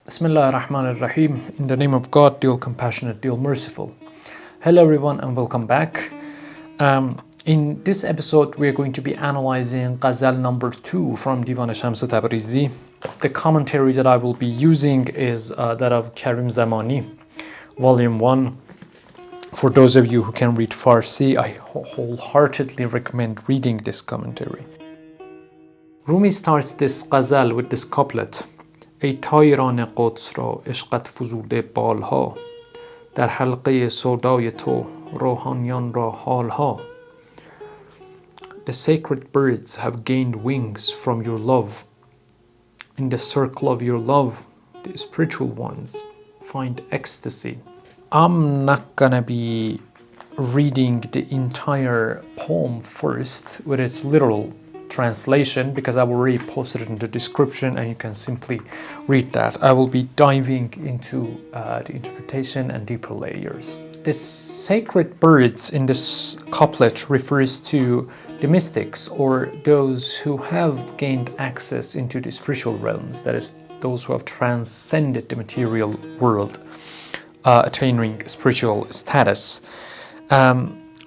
Bismillah ar-Rahman ar-Rahim. In the name of God, the all-compassionate, the all-merciful. Hello everyone and welcome back. In this episode, we are going to be analyzing Ghazal number 2 from Diwan Shams Tabrizi. The commentary that I will be using is that of Karim Zamani, volume 1. For those of you who can read Farsi, I wholeheartedly recommend reading this commentary. Rumi starts this Ghazal with this couplet. ای طایران قدس را عشقت فزوده بالها در حلقه سودای تو روحانیان را حالها. The sacred birds have gained wings from your love. In the circle of your love, the spiritual ones find ecstasy. I'm not gonna be reading the entire poem first with its literal translation because I've already posted it in the description and you can simply read that. I will be diving into the interpretation and deeper layers. The sacred birds in this couplet refers to the mystics or those who have gained access into the spiritual realms, that is, those who have transcended the material world, attaining spiritual status.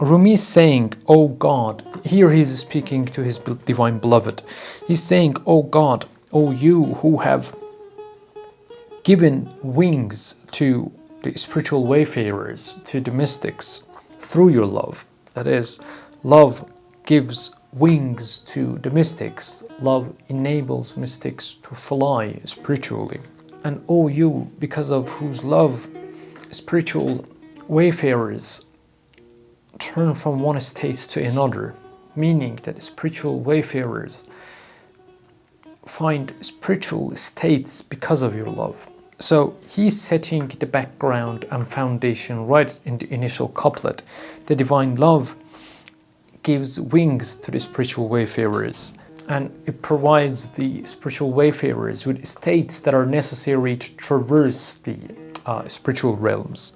Rumi is saying, "Oh God," here he is speaking to his divine beloved. He's saying, "Oh God, oh you who have given wings to the spiritual wayfarers, to the mystics, through your love." That is, love gives wings to the mystics. Love enables mystics to fly spiritually. And oh you, because of whose love spiritual wayfarers turn from one state to another, meaning that spiritual wayfarers find spiritual states because of your love. So he's setting the background and foundation right in the initial couplet. The divine love gives wings to the spiritual wayfarers, and it provides the spiritual wayfarers with states that are necessary to traverse the spiritual realms.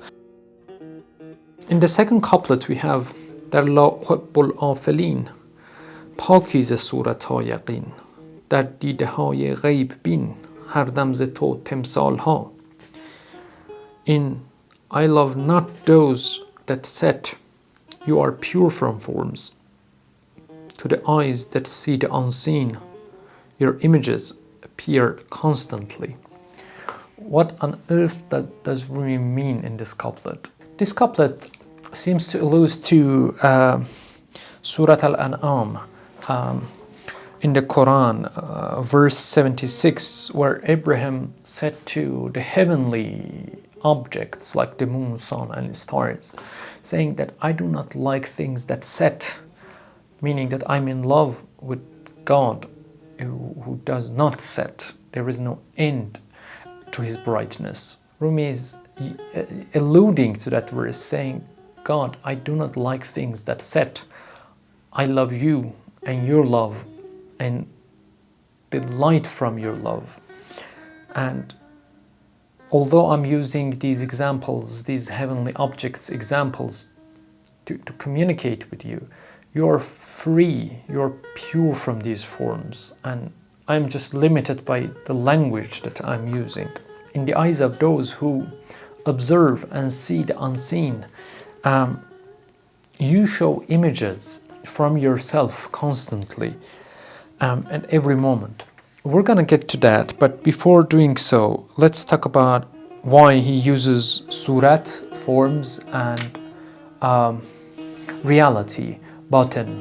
In the second couplet we have در لاحب الآفلین پاکی ز صورت ها یقین در دیده های غیب بین هر دم ز تو تمثال ها. In I love not those that set you are pure from forms. To the eyes that see the unseen your images appear constantly. What on earth does Rumi mean in this couplet? This couplet seems to allude to Surat al-An'am in the Quran, verse 76, where Abraham said to the heavenly objects like the moon, sun, and stars, saying that I do not like things that set, meaning that I'm in love with God who does not set. There is no end to his brightness. Rumi is alluding to that verse, saying, God, I do not like things that set. I love you and your love and the light from your love. And although I'm using these examples, these heavenly objects examples to communicate with you, you're free, you're pure from these forms, and I'm just limited by the language that I'm using. In the eyes of those who observe and see the unseen, you show images from yourself constantly at every moment. We're gonna get to that, but before doing so, let's talk about why he uses Suurat, forms, and reality, batin,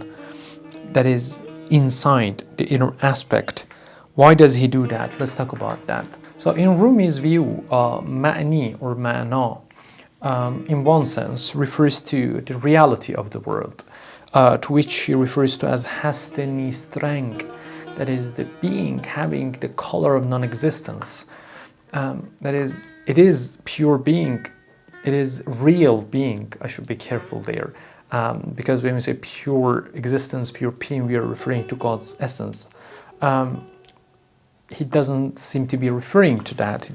that is inside the inner aspect. Why does he do that? Let's talk about that. So in Rumi's view, ma'ni or ma'na, in one sense, refers to the reality of the world, to which he refers to as hasteni, strength, that is the being having the color of non-existence. That is, it is pure being, it is real being. I should be careful there, because when we say pure existence, pure being, we are referring to God's essence. He doesn't seem to be referring to that.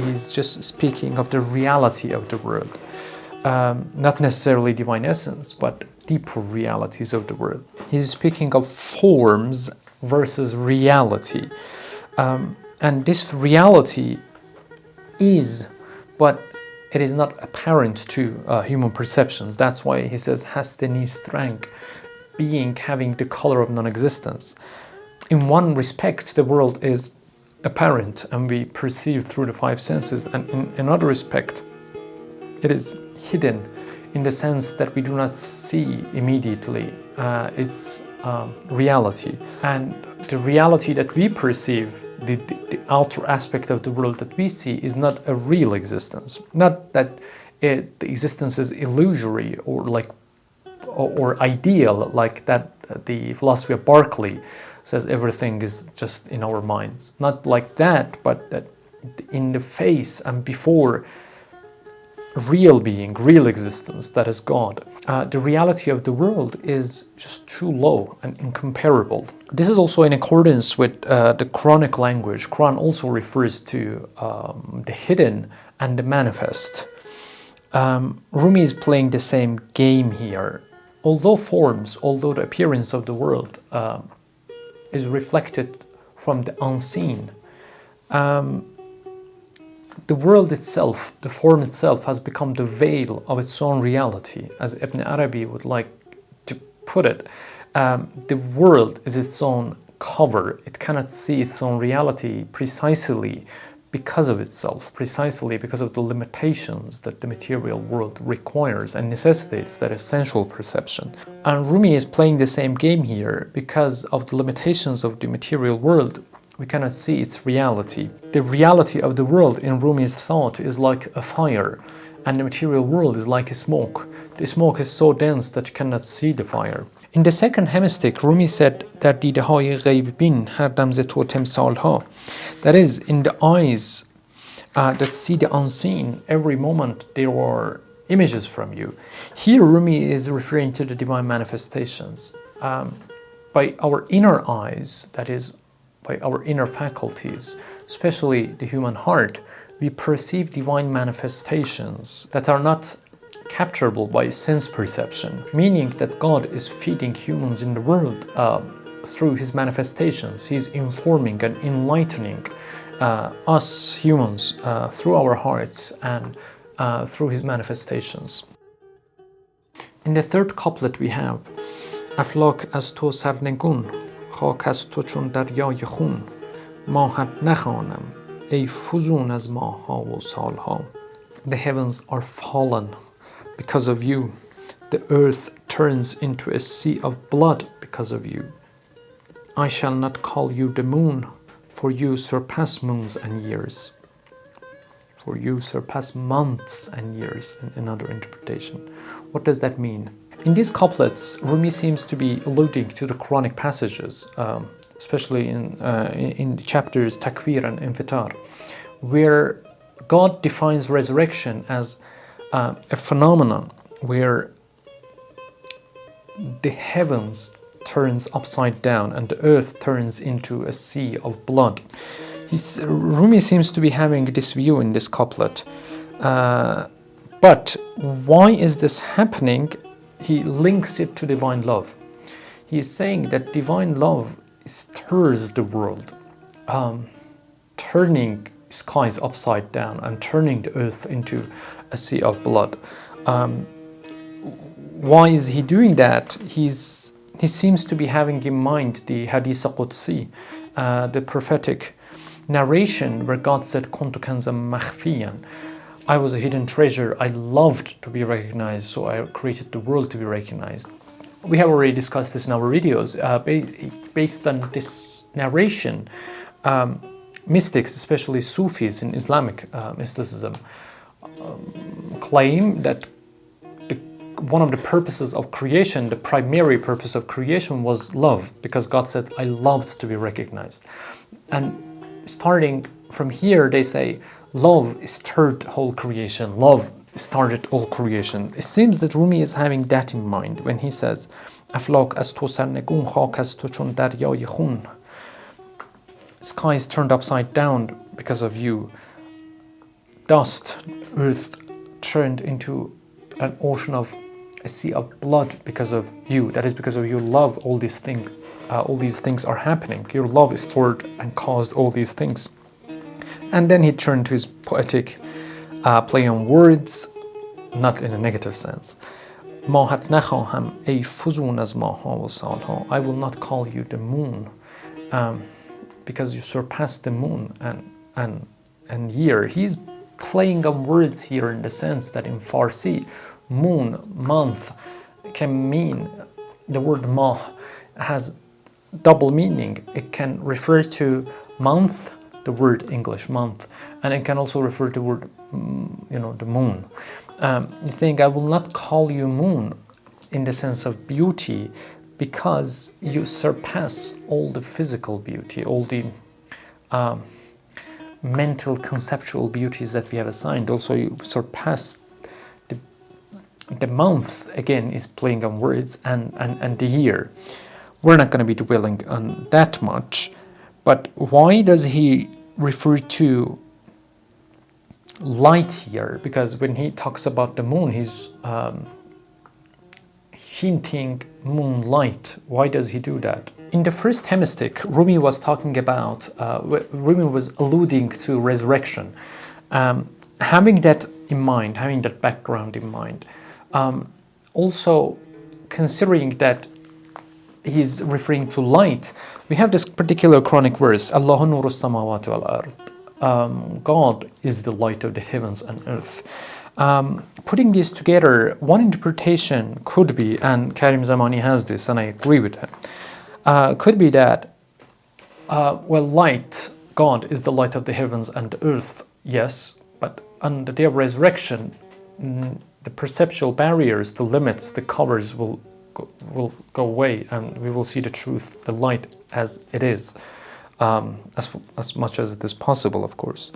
He's just speaking of the reality of the world. Not necessarily divine essence, but deeper realities of the world. He's speaking of forms versus reality. And this reality is, but it is not apparent to human perceptions. That's why he says hasteni strang, being, having the color of non-existence. In one respect, the world is apparent and we perceive through the five senses, and in another respect, it is hidden in the sense that we do not see immediately its reality. And the reality that we perceive, the outer aspect of the world that we see, is not a real existence. Not that the existence is illusory or ideal, like that the philosophy of Berkeley says everything is just in our minds. Not like that, but that in the face and before real being, real existence, that is God, the reality of the world is just too low and incomparable. This is also in accordance with the Quranic language. Quran also refers to the hidden and the manifest. Rumi is playing the same game here. Although the appearance of the world is reflected from the unseen, the world itself, the form itself, has become the veil of its own reality. As Ibn Arabi would like to put it, the world is its own cover. It cannot see its own reality precisely because of itself, precisely because of the limitations that the material world requires and necessitates that essential perception. And Rumi is playing the same game here. Because of the limitations of the material world, we cannot see its reality. The reality of the world in Rumi's thought is like a fire, and the material world is like a smoke. The smoke is so dense that you cannot see the fire. In the second hemistic, Rumi said that دیده های غیب بین هر دم ز تو تمثال ها. That is, in the eyes that see the unseen, every moment there are images from you. Here Rumi is referring to the divine manifestations. By our inner eyes, that is, by our inner faculties, especially the human heart, we perceive divine manifestations that are not capturable by sense perception, meaning that God is feeding humans in the world through his manifestations. He's informing and enlightening us humans through our hearts and through his manifestations. In the third couplet we have افلاک از تو سرنگون خاک از تو چون دریای خون ماهت نخوانم ای فزون از ماه‌ها و سال‌ها. The heavens are fallen because of you. The earth turns into a sea of blood because of you. I shall not call you the moon, for you surpass moons and years. For you surpass months and years, in another interpretation. What does that mean? In these couplets, Rumi seems to be alluding to the Quranic passages, especially in chapters Takwir and Infitar, where God defines resurrection as a phenomenon where the heavens turns upside down and the earth turns into a sea of blood. Rumi seems to be having this view in this couplet. But why is this happening? He links it to divine love. He is saying that divine love stirs the world, turning skies upside down and turning the earth into a sea of blood. Why is he doing that? He seems to be having in mind the Hadith Qudsi, the prophetic narration where God said, Kuntu kanzan makhfiyan. I was a hidden treasure. I loved to be recognized, so I created the world to be recognized. We have already discussed this in our videos. Based on this narration, mystics, especially Sufis in Islamic mysticism, claim that one of the purposes of creation, the primary purpose of creation, was love, because God said, I loved to be recognized. And starting from here, they say, love stirred whole creation. Love started all creation. It seems that Rumi is having that in mind when he says, Aflak az to sarnegun, khak az to chun daryay khun. Skies turned upside down because of you. Dust, earth turned into an ocean of a sea of blood because of you. That is because of your love. All these things are happening. Your love is stored and caused all these things. And then he turned to his poetic play on words, not in a negative sense. ماهت نخواهم ای فزون از ماها و سالها. I will not call you the moon, because you surpass the moon and year. He's playing on words here in the sense that in Farsi, moon, month, can mean, the word mah has double meaning. It can refer to month, the word English month, and it can also refer to the word, the moon. He's saying, I will not call you moon in the sense of beauty, because you surpass all the physical beauty, all the mental conceptual beauties that we have assigned. Also, you surpass the month, again, is playing on words, and the year. We're not going to be dwelling on that much, but why does he refer to light here? Because when he talks about the moon, he's hinting moonlight. Why does he do that? In the first hemistich, Rumi was talking about, Rumi was alluding to resurrection. Having that in mind, having that background in mind, also considering that he's referring to light, we have this particular Quranic verse, Allahu nuru samawati wal ard. God is the light of the heavens and earth. Putting these together, one interpretation could be, and Karim Zamani has this, and I agree with him, could be that, light, God is the light of the heavens and the earth, yes, but on the day of resurrection, the perceptual barriers, the limits, the covers will go away, and we will see the truth, the light as it is, as much as it is possible, of course.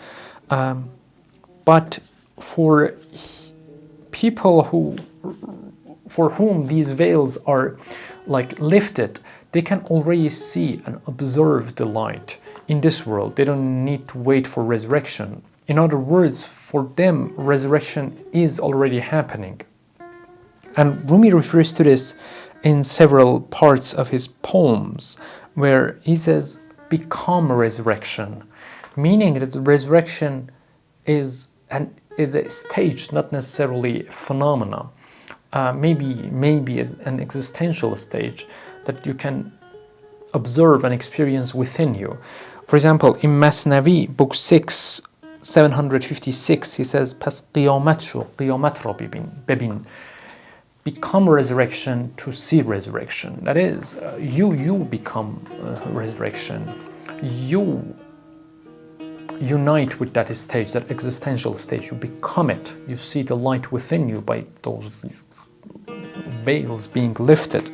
But for people for whom these veils are like lifted, they can already see and observe the light in this world. They don't need to wait for resurrection. In other words, for them, resurrection is already happening. And Rumi refers to this in several parts of his poems, where he says, become resurrection, meaning that the resurrection is a stage, not necessarily a phenomena. Maybe as an existential stage that you can observe and experience within you. For example, in Masnavi, book 6, 756, he says, "Pas qiyamat sho, qiyamat ra bebin." Become resurrection to see resurrection. That is, you become resurrection. You unite with that stage, that existential stage. You become it. You see the light within you by those veils being lifted.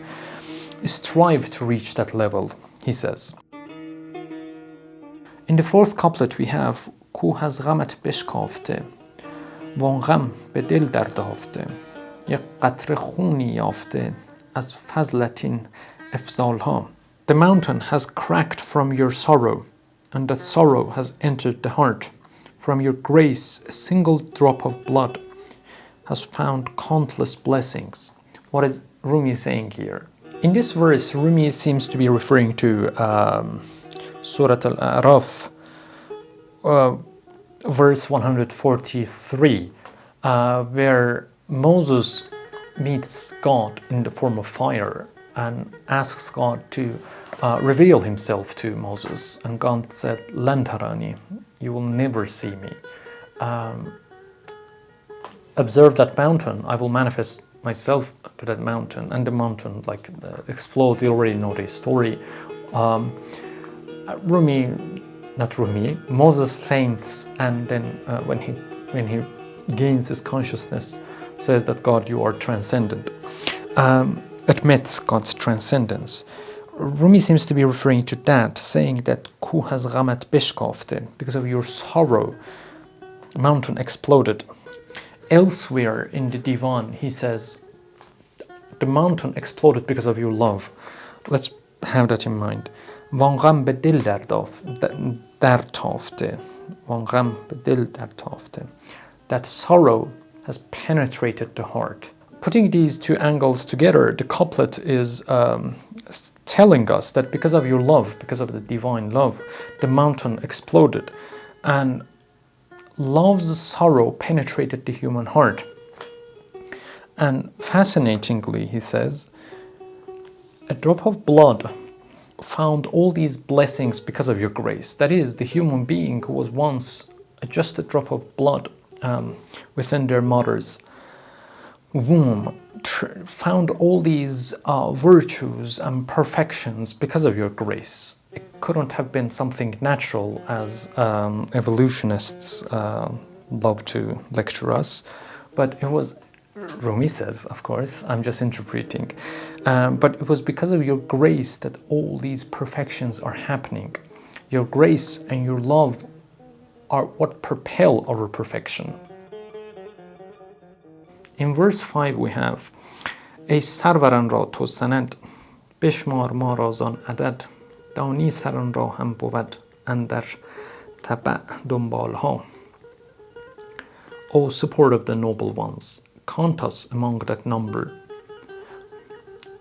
Strive to reach that level, he says. In the fourth couplet we have کوه از غمت بشکافته وان غم به دل دردافته یک قطره خونی یافته از فضلت این افضالها. The mountain has cracked from your sorrow, and that sorrow has entered the heart. From your grace, a single drop of blood has found countless blessings. What is Rumi saying here? In this verse, Rumi seems to be referring to Surat al-Araf, verse 143, where Moses meets God in the form of fire and asks God to reveal himself to Moses. And God said, "Lan tarani, you will never see me. Observe that mountain, I will manifest myself to that mountain." And the mountain explode. You already know the story. Moses faints, and then when he gains his consciousness, says that God, you are transcendent, admits God's transcendence. Rumi seems to be referring to that, saying that "Ku has ghamat beshkafte," because of your sorrow, mountain exploded. Elsewhere in the Diwan, he says, the mountain exploded because of your love. Let's have that in mind. وان غم به دل در تافته. وان غم به دل در تافته. That sorrow has penetrated the heart. Putting these two angles together, the couplet is telling us that because of your love, because of the divine love, the mountain exploded. And love's sorrow penetrated the human heart. And fascinatingly, he says, a drop of blood found all these blessings because of your grace. That is, the human being who was once just a drop of blood within their mother's womb found all these virtues and perfections because of your grace. It couldn't have been something natural, as evolutionists love to lecture us, but it was, Rumi says, of course, I'm just interpreting, but it was because of your grace that all these perfections are happening. Your grace and your love are what propel our perfection. In verse 5 we have ای سروران را تو سند بشمار ما را زان عدد دانی سران را هم بود اندر تبع دنبال ها. O support of the noble ones, count us among that number,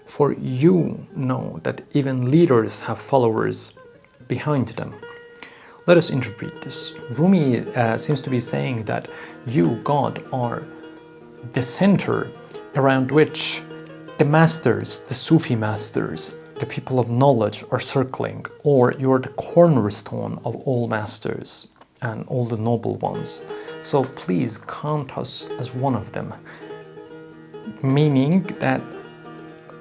for you know that even leaders have followers behind them. Let us interpret this. Rumi seems to be saying that you, God, are the center around which the masters, the Sufi masters, the people of knowledge are circling, or you're the cornerstone of all masters and all the noble ones. So please count us as one of them, meaning that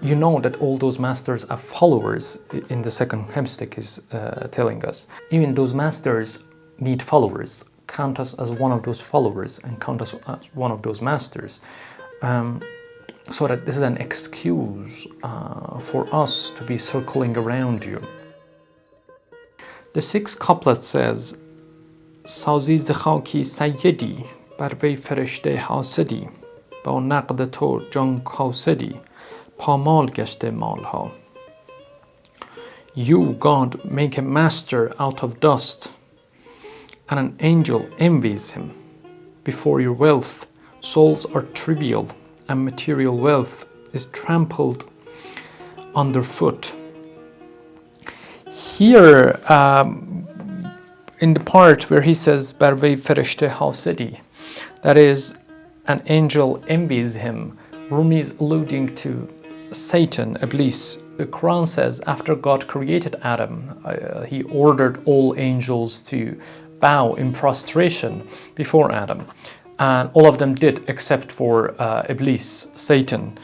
you know that all those masters are followers. In the second hemstick is telling us even those masters need followers. Count us as one of those followers and count us as one of those masters, so that this is an excuse for us to be circling around you. The sixth couplet says سازی ز خاکی سیدی بر وی فرشته حاسدی با نقد تو جان کاسدی پامال گشته مالها. You, God, make a master out of dust, and an angel envies him. Before your wealth, souls are trivial, and material wealth is trampled underfoot. Here, in the part where he says بر وی فرشته حاسدی, that is, an angel envies him, Rumi is alluding to Satan, Iblis. The Quran says after God created Adam, he ordered all angels to bow in prostration before Adam, and all of them did except for Iblis, Satan.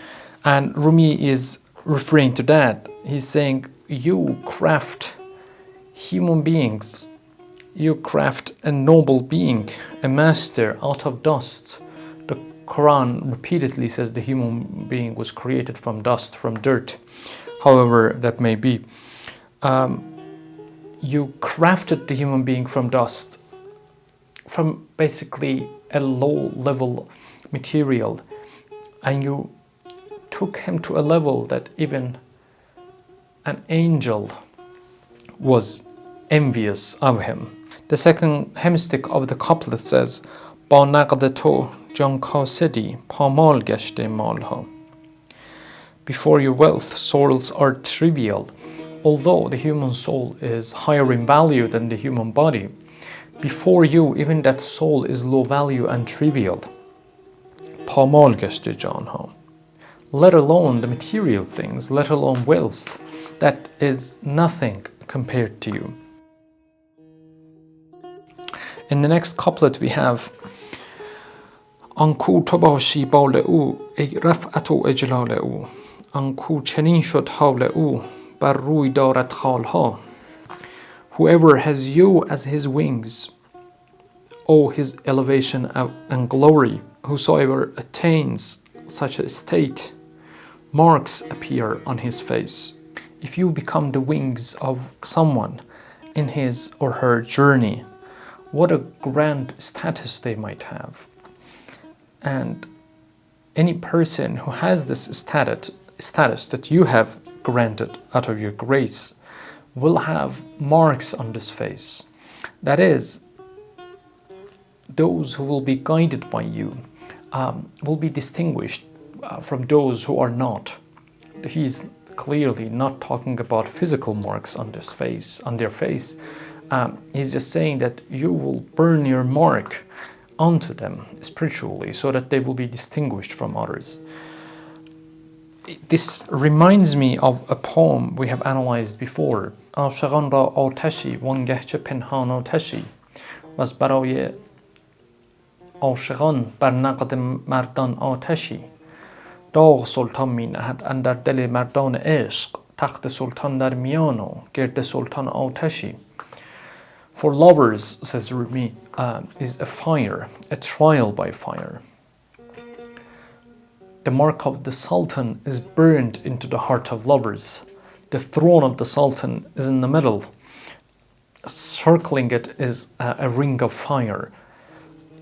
And Rumi is referring to that. He's saying, you craft human beings, you craft a noble being, a master out of dust. The Quran repeatedly says the human being was created from dust, from dirt, however that may be. You crafted the human being from dust, from basically a low-level material, and you took him to a level that even an angel was envious of him. The second hemstick of the couplet says با نقد تو جان کاسدی پامال گشته مالها. Before your wealth, souls are trivial. Although the human soul is higher in value than the human body, before you, even that soul is low value and trivial. پامال گشته جانها. Let alone the material things, let alone wealth, that is nothing compared to you. In the next couplet we have آنکو تو باشی بال او ای رفعت و اجلال او آنکو چنین شد حال او بر روی دارد خالها. Whoever has you as his wings, O his elevation and glory, whosoever attains such a state, marks appear on his face. If you become the wings of someone in his or her journey, what a grand status they might have. And any person who has this status that you have granted out of your grace will have marks on this face. That is, those who will be guided by you will be distinguished from those who are not. He is clearly not talking about physical marks on this face, on their face, He's just saying that you will burn your mark onto them spiritually so that they will be distinguished from others. This reminds me of a poem we have analyzed before. عاشقان را آتشی وانگه چه پنهان آتشی و از برای عاشقان بر نقد مردان آتشی داغ سلطان می نهد اندر دل مردان عشق تخت سلطان در میان و گرد سلطان آتشی. For lovers, says Rumi, is a fire, a trial by fire. The mark of the Sultan is burned into the heart of lovers. The throne of the Sultan is in the middle. Circling it is a ring of fire.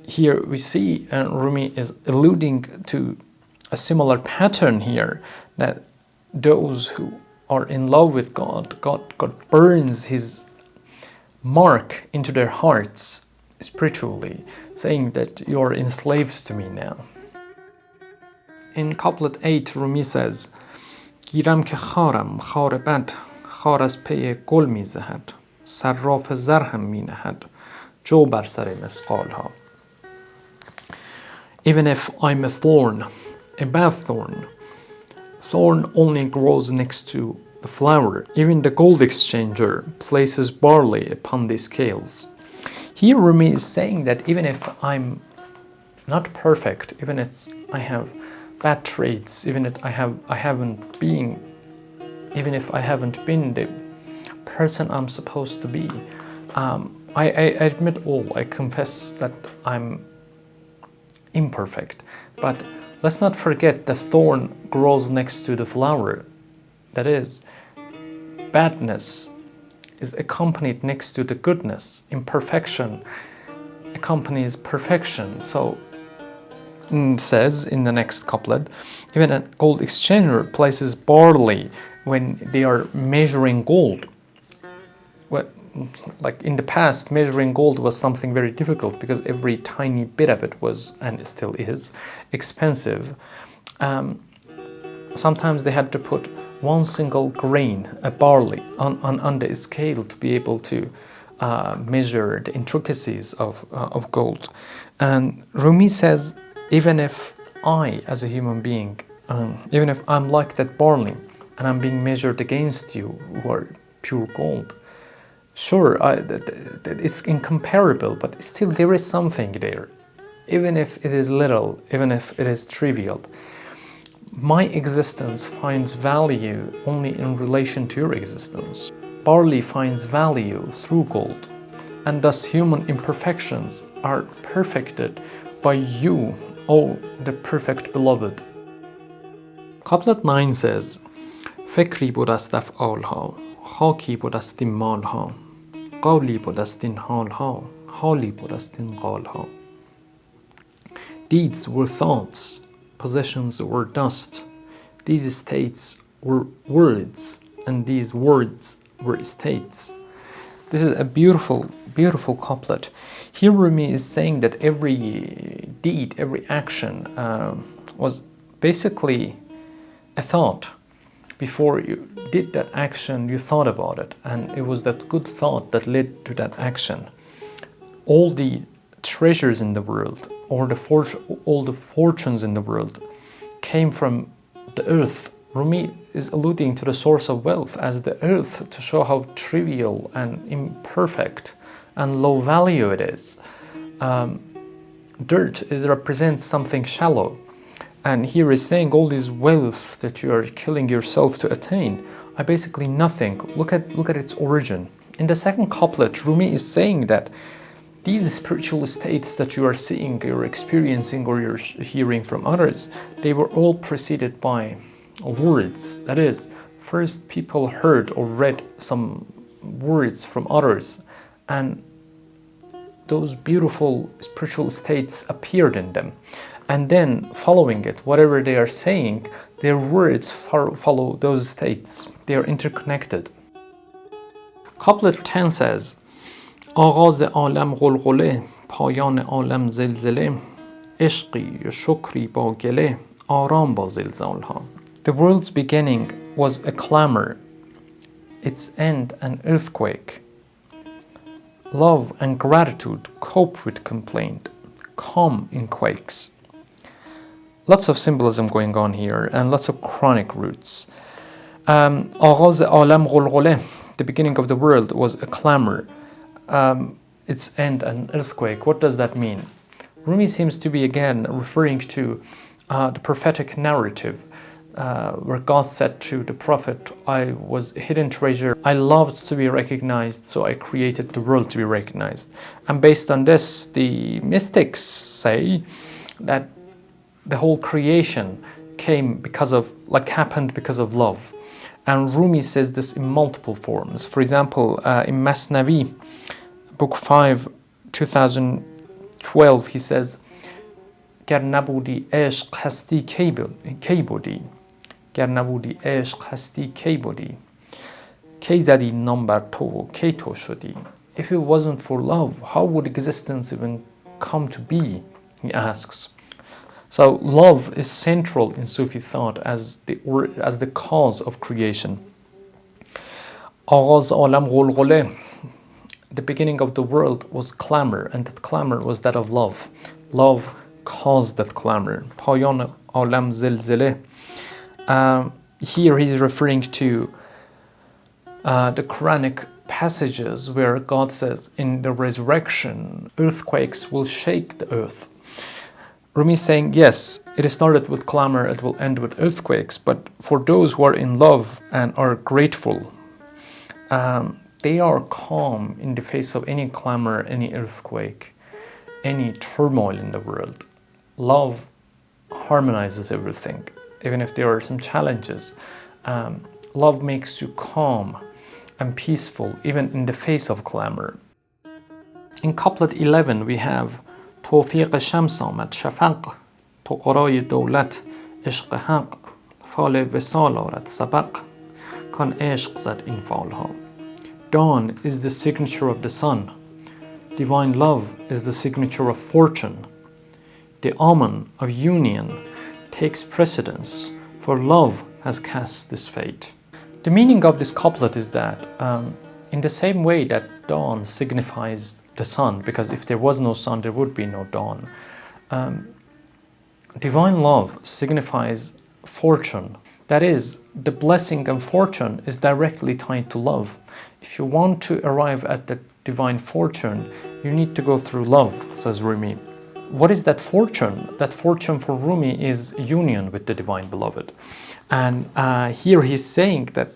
Here we see Rumi is alluding to a similar pattern here, that those who are in love with God, God burns his mark into their hearts spiritually, saying that you are enslaved to me now. In couplet 8, Rumi says, گیرم که خارم خار بد خار از پی گل می زهد صراف زر هم می نهد جو بر سر مسقال ها. Even if I'm a thorn, a bad thorn, thorn only grows next to the flower. Even the gold exchanger places barley upon the scales. Here Rumi is saying that even if I'm not perfect, even if I have bad traits, even if I haven't been the person I'm supposed to be, I admit all. I confess that I'm imperfect. But let's not forget the thorn grows next to the flower. That is, badness is accompanied next to the goodness. Imperfection accompanies perfection. So it says in the next couplet, even a gold exchanger places barley when they are measuring gold. Well, like in the past, measuring gold was something very difficult because every tiny bit of it was, and still is, expensive. Sometimes they had to put one single grain, a barley, on the scale to be able to measure the intricacies of gold. And Rumi says, even if I, as a human being, even if I'm like that barley and I'm being measured against you who are pure gold, sure, it's incomparable, but still there is something there. Even if it is little, even if it is trivial. My existence finds value only in relation to your existence. Barley finds value through gold, and thus human imperfections are perfected by you, O the perfect beloved. Couplet 9 says, فکری بود است افعالها خاکی بود است این مالها قولی بود است این حالها حالی بود است این قالها. Deeds were thoughts, possessions were dust, these estates were words, and these words were estates. This is a beautiful, beautiful couplet. Here Rumi is saying that every deed, every action was basically a thought. Before you did that action, you thought about it, and it was that good thought that led to that action. All the treasures in the world, or all the fortunes in the world, came from the earth. Rumi is alluding to the source of wealth as the earth to show how trivial and imperfect and low value it is. Dirt represents something shallow. And here is saying all this wealth that you are killing yourself to attain are basically nothing. Look at its origin. In the second couplet, Rumi is saying that these spiritual states that you are seeing, you're experiencing, or you're hearing from others, they were all preceded by words. That is, first people heard or read some words from others, and those beautiful spiritual states appeared in them. And then, following it, whatever they are saying, their words follow those states. They are interconnected. Couplet 10 says, آغاز عالم غلغله پایان عالم زلزله عشقی و شکری با گله آرام با زلزالها. The world's beginning was a clamor, its end an earthquake. Love and gratitude cope with complaint, calm in quakes. Lots of symbolism going on here and lots of chronic roots. آغاز عالم غلغله, the beginning of the world was a clamor. Its end an earthquake. What does that mean? Rumi seems to be again referring to the prophetic narrative where God said to the prophet, I was a hidden treasure. I loved to be recognized, so I created the world to be recognized. And based on this, the mystics say that the whole creation came happened because of love. And Rumi says this in multiple forms. For example, in Masnavi, book 5, 2012, he says, گر نبودی عشق هستی کی بودی گر نبودی عشق هستی کی بودی کی زدی نام بر تو و کی تو شدی. If it wasn't for love, how would existence even come to be? He asks. So love is central in Sufi thought as the cause of creation. آغاز عالم غلغله, the beginning of the world was clamor, and that clamor was that of love. Love caused that clamor. پایان عالم زلزله. Here he's referring to the Quranic passages where God says in the resurrection, earthquakes will shake the earth. Rumi is saying, yes, it started with clamor, it will end with earthquakes, but for those who are in love and are grateful, they are calm in the face of any clamor, any earthquake, any turmoil in the world. Love harmonizes everything, even if there are some challenges. Love makes you calm and peaceful, even in the face of clamor. In couplet 11, we have توفیق شمس آمد شفق تو قرای دولت عشق حق فال وصال آرد سبق کان عشق زد این فالها. Dawn is the signature of the sun. Divine love is the signature of fortune. The omen of union takes precedence, for love has cast this fate. The meaning of this couplet is that in the same way that dawn signifies the sun, because if there was no sun, there would be no dawn. Divine love signifies fortune. That is, the blessing and fortune is directly tied to love. If you want to arrive at the divine fortune, you need to go through love, says Rumi. What is that fortune? That fortune for Rumi is union with the divine beloved. And here he's saying that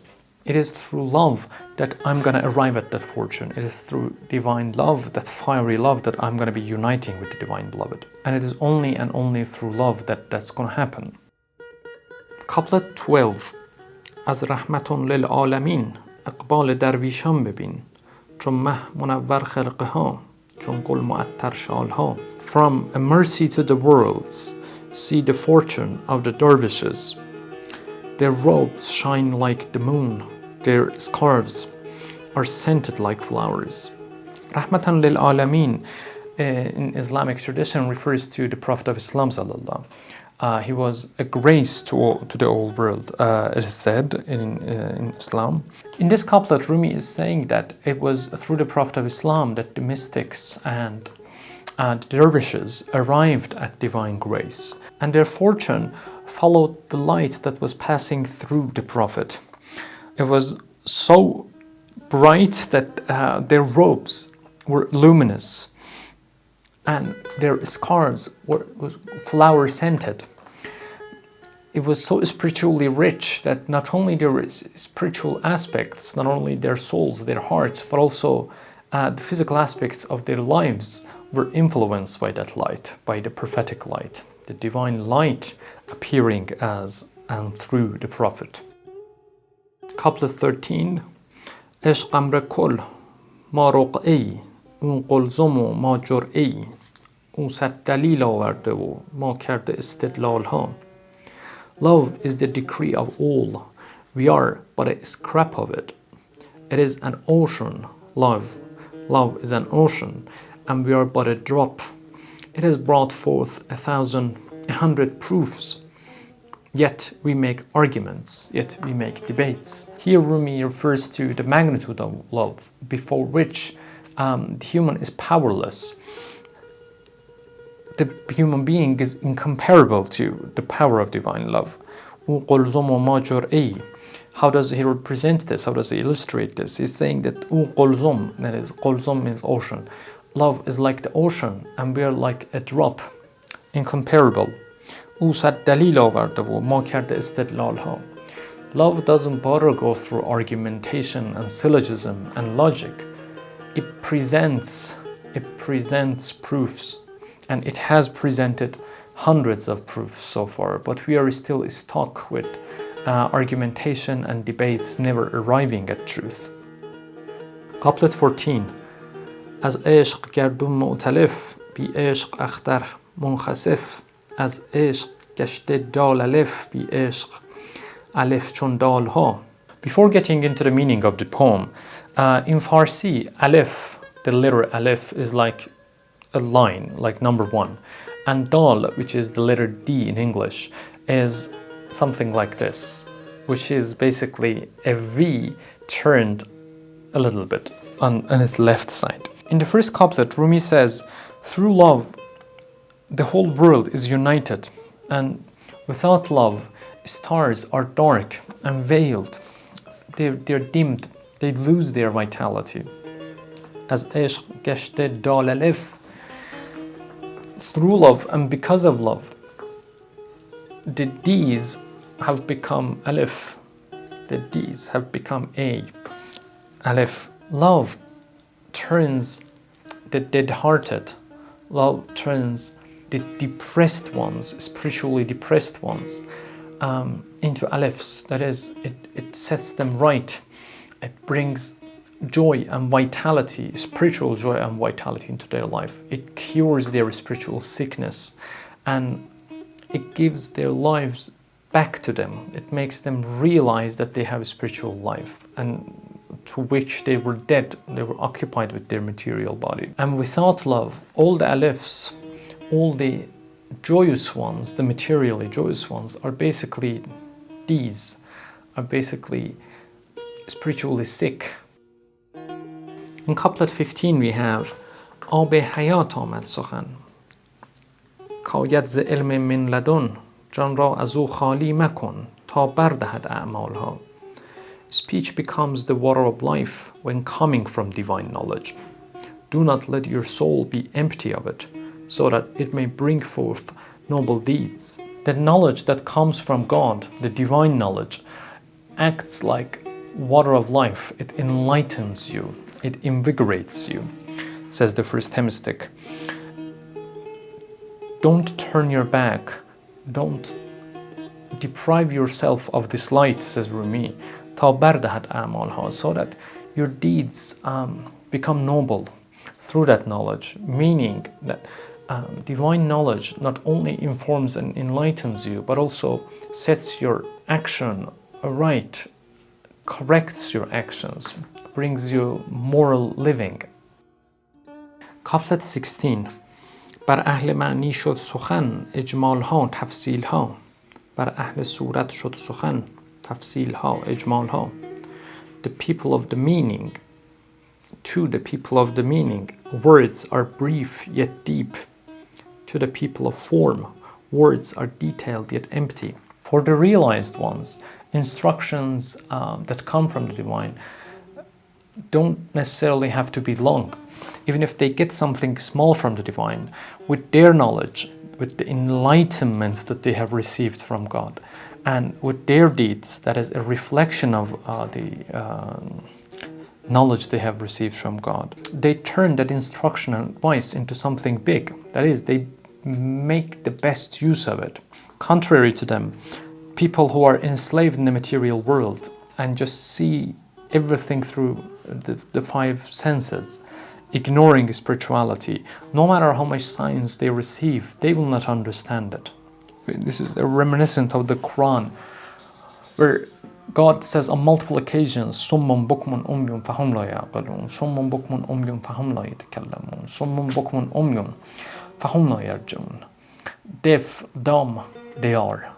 it is through love that I'm going to arrive at that fortune. It is through divine love, that fiery love, that I'm going to be uniting with the divine beloved. And it is only and only through love that that's going to happen. Couplet 12. از رحمتون للعالمین اقبال درویشان ببین چون مه منور خرقه ها چون گل معطر شال ها. From a mercy to the worlds, see the fortune of the dervishes. Their robes shine like the moon. Their scarves are scented like flowers. Rahmatan lil Alameen in Islamic tradition refers to the Prophet of Islam sallallahu. He was a grace to the whole world, it is said in Islam. In this couplet, Rumi is saying that it was through the Prophet of Islam that the mystics and the dervishes arrived at divine grace, and their fortune followed the light that was passing through the Prophet. It was so bright that their robes were luminous and their scarves were flower scented. It was so spiritually rich that not only their spiritual aspects, not only their souls, their hearts, but also the physical aspects of their lives were influenced by that light, by the prophetic light, the divine light appearing as and through the Prophet. Couplet 13. عشق امر کل ما رقعی اون قلزم و ما جرعی اون صد دلیل آورده و ما کرده استدلال ها. Love is the decree of all. We are but a scrap of it. It is an ocean, love. Love is an ocean, and we are but a drop. It has brought forth 100 proofs. Yet we make arguments, yet we make debates. Here Rumi refers to the magnitude of love, before which the human is powerless. The human being is incomparable to the power of divine love. How does he represent this? How does he illustrate this? He's saying that that is, qulzum means ocean. Love is like the ocean and we are like a drop, incomparable. Love doesn't bother go through argumentation and syllogism and logic. It presents proofs, and it has presented hundreds of proofs so far, but we are still stuck with argumentation and debates, never arriving at truth. Couplet 14. از عشق گردون معتلف بی عشق اختر منخسف از عشق گشته دال الف بی عشق الف چون دال ها. Before getting into the meaning of the poem, in Farsi, alif, the letter alif, is like a line, like number 1, and dal, which is the letter D in English, is something like this, which is basically a V turned a little bit on its left side. In the first couplet, Rumi says, through love, the whole world is united, and without love, stars are dark and veiled. They're dimmed. They lose their vitality. As عشق گشته دال الف. Through love and because of love, the D's have become alif. The D's have become a. Alif. Love turns the dead-hearted. Love turns the depressed ones, spiritually depressed ones, into alifs. That is, it sets them right. It brings joy and vitality, spiritual joy and vitality into their life. It cures their spiritual sickness, and it gives their lives back to them. It makes them realize that they have a spiritual life, and to which they were dead. They were occupied with their material body. And without love, all the alifs, all the joyous ones, the materially joyous ones, are basically these, are basically spiritually sick. In couplet 15 we have آب حیات آمد سخن کاید ز علم من لدن جان را از او خالی مکن تا بردهد اعمالها. Speech becomes the water of life when coming from divine knowledge. Do not let your soul be empty of it, so that it may bring forth noble deeds. The knowledge that comes from God, the divine knowledge, acts like water of life. It enlightens you. It invigorates you, says the first hemistich. Don't turn your back. Don't deprive yourself of this light, says Rumi, تا بردهد اعمالها, so that your deeds become noble through that knowledge, meaning that divine knowledge not only informs and enlightens you, but also sets your action right, corrects your actions, brings you moral living. Couplet 16. بر اهل معنی شد سخن اجمال ها تفصیل ها بر اهل صورت شد سخن تفصیل ها اجمال ها. The people of the meaning, to the people of the meaning, words are brief yet deep. To the people of form, words are detailed yet empty. For the realized ones, instructions that come from the divine don't necessarily have to be long. Even if they get something small from the divine, with their knowledge, with the enlightenment that they have received from God, and with their deeds, that is a reflection of the knowledge they have received from God, they turn that instruction and advice into something big. That is, they make the best use of it. Contrary to them, people who are enslaved in the material world and just see everything through the five senses, ignoring spirituality, no matter how much science they receive, they will not understand it. This is reminiscent of the Quran, where God says on multiple occasions, صُمٌّ بُكْمٌ أُمْيٌ فَهُمْ لَا يَعْقِلُونَ صُمٌّ بُكْمٌ أُمْيٌ فَهُمْ لَا يَتَكَلَّمُونَ صُمٌّ بُكْمٌ أُمْيٌ فَهُمْ لَا يَرْجُعُونَ. Deaf, dumb, they are.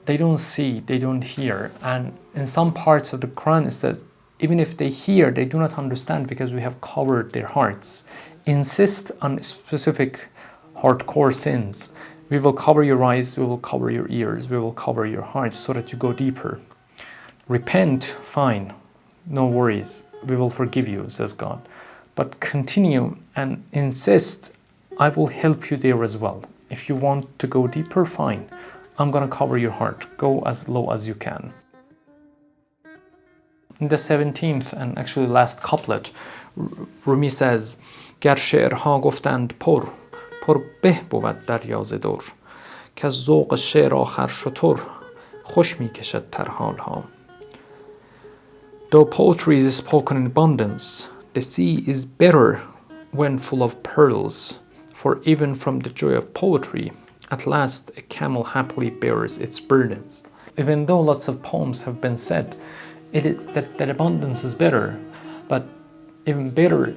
They don't see, they don't hear. And in some parts of the Quran it says, even if they hear, they do not understand because we have covered their hearts. Insist on specific hardcore sins. We will cover your eyes, we will cover your ears, we will cover your hearts so that you go deeper. Repent, fine, no worries, we will forgive you, says God. But continue and insist, I will help you there as well. If you want to go deeper, fine. I'm gonna cover your heart. Go as low as you can. In the 17th and actually last couplet, Rumi says, گر شعرها گفتند پر به بود دریا ز در که از ذوق شعر آخر شتر خوش می کشد ترحالها. Though poetry is spoken in abundance, the sea is better when full of pearls, for even from the joy of poetry, at last a camel happily bears its burdens. Even though lots of poems have been said, that abundance is better, but even better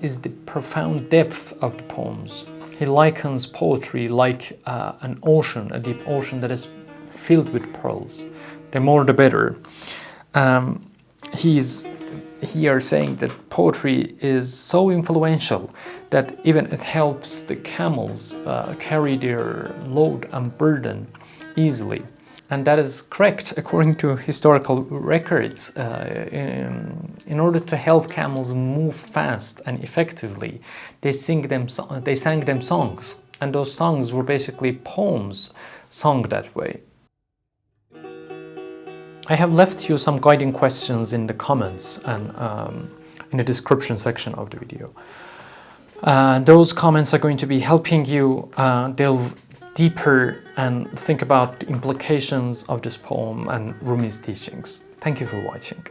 is the profound depth of the poems. He likens poetry like an ocean, a deep ocean that is filled with pearls. The more the better. He's here saying that poetry is so influential that even it helps the camels carry their load and burden easily. And that is correct according to historical records. In order to help camels move fast and effectively, they sang them songs, and those songs were basically poems sung that way. I have left you some guiding questions in the comments and in the description section of the video. Those comments are going to be helping you delve deeper and think about the implications of this poem and Rumi's teachings. Thank you for watching.